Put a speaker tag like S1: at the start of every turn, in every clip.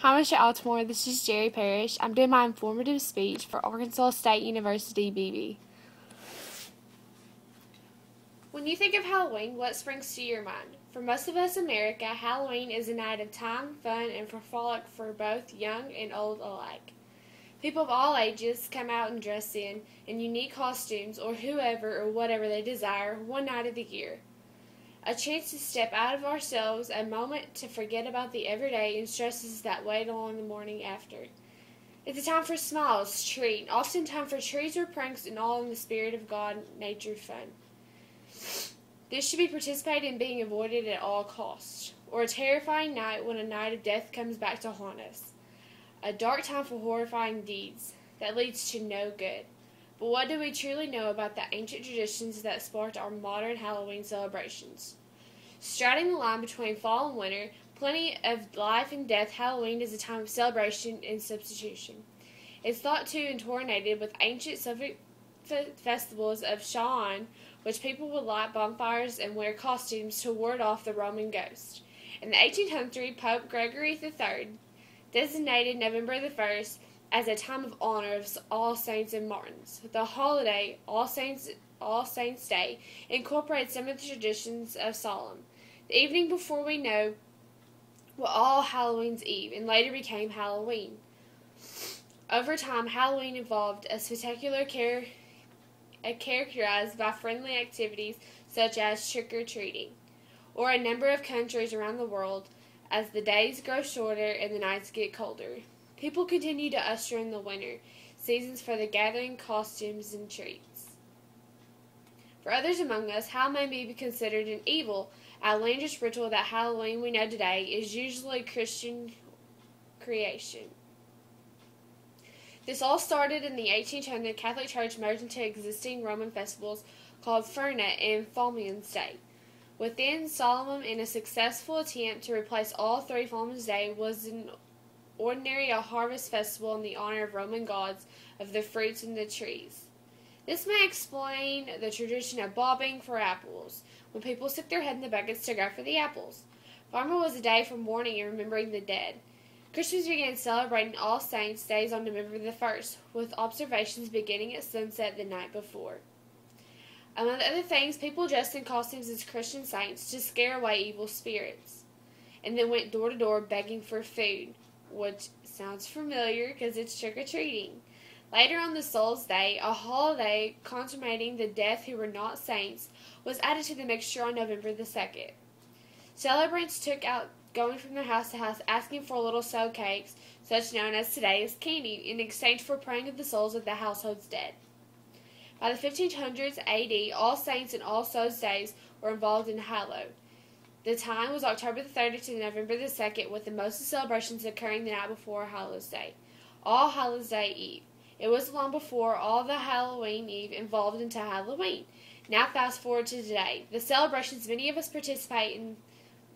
S1: Hi, Mr. Altamore. This is Jeri Parrish. I'm doing my informative speech for Arkansas State University BB. When you think of Halloween, what springs to your mind? For most of us in America, Halloween is a night of time, fun, and frolic for both young and old alike. People of all ages come out and dress in unique costumes or whoever or whatever they desire one night of the year. A chance to step out of ourselves, a moment to forget about the everyday and stresses that wait along the morning after. It's a time for smiles, treat, often time for treats or pranks, and all in the spirit of God-natured fun. This should be participated in being avoided at all costs, or a terrifying night when a night of death comes back to haunt us. A dark time for horrifying deeds that leads to no good. But what do we truly know about the ancient traditions that sparked our modern Halloween celebrations? Straddling the line between fall and winter, plenty of life and death, Halloween is a time of celebration and substitution. It's thought to and tornadoed with ancient Celtic festivals of Samhain, which people would light bonfires and wear costumes to ward off the Roman ghost. In the 1800s, Pope Gregory III designated November the 1st as a time of honor of All Saints and Martins. The holiday, All Saints Day, incorporates some of the traditions of Solemn. The evening before we know was All Halloween's Eve, and later became Halloween. Over time, Halloween evolved as spectacular characterized by friendly activities such as trick-or-treating, or a number of countries around the world, as the days grow shorter and the nights get colder. People continue to usher in the winter seasons for the gathering, costumes, and treats. For others among us, how may be considered an evil, outlandish ritual that Halloween we know today is usually Christian creation. This all started in the 1800s. The Catholic Church merged into existing Roman festivals called Fernet and Falmian's Day. Within Solomon, in a successful attempt to replace all three, Falmian's Day was a harvest festival in the honor of Roman gods of the fruits and the trees. This may explain the tradition of bobbing for apples, when people stick their head in the buckets to go for the apples. Farmer was a day for mourning and remembering the dead. Christians began celebrating All Saints' Days on November the 1st, with observations beginning at sunset the night before. Among other things, people dressed in costumes as Christian saints to scare away evil spirits, and then went door to door begging for food, which sounds familiar because it's trick-or-treating. Later on the Souls' Day, a holiday consummating the dead who were not saints, was added to the mixture on November the 2nd. Celebrants took out going from their house to house asking for little sow cakes, such known as today as candy, in exchange for praying of the souls of the household's dead. By the 1500s AD, All Saints and All Souls' Days were involved in Halloween. The time was October the 30th to November the 2nd, with the most of celebrations occurring the night before Hallows Day, All Hallows Day Eve. It was long before all the Halloween Eve evolved into Halloween. Now fast forward to today. The celebrations many of us participate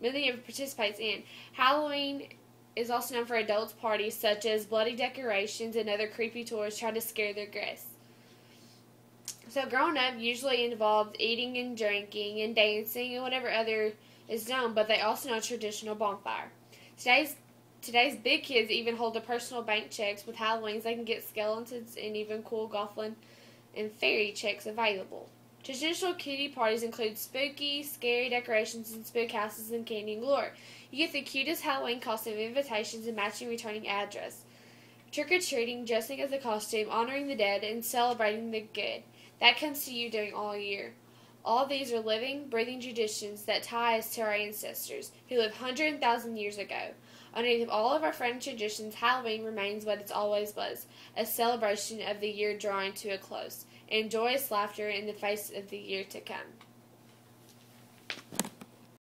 S1: in. Halloween is also known for adults' parties such as bloody decorations and other creepy toys trying to scare their guests. So growing up usually involved eating and drinking and dancing and whatever other is known, but they also know traditional bonfire. Today's big kids even hold their personal bank checks. With Halloween's, they can get skeletons and even cool goblin and fairy checks available. Traditional kiddie parties include spooky, scary decorations and spook houses and candy and lore. You get the cutest Halloween costume, invitations, and matching returning address. Trick-or-treating, dressing as a costume, honoring the dead, and celebrating the good. That comes to you during all year. All these are living, breathing traditions that tie us to our ancestors, who lived hundreds and thousands of years ago. Underneath all of our French traditions, Halloween remains what it always was, a celebration of the year drawing to a close, and joyous laughter in the face of the year to come.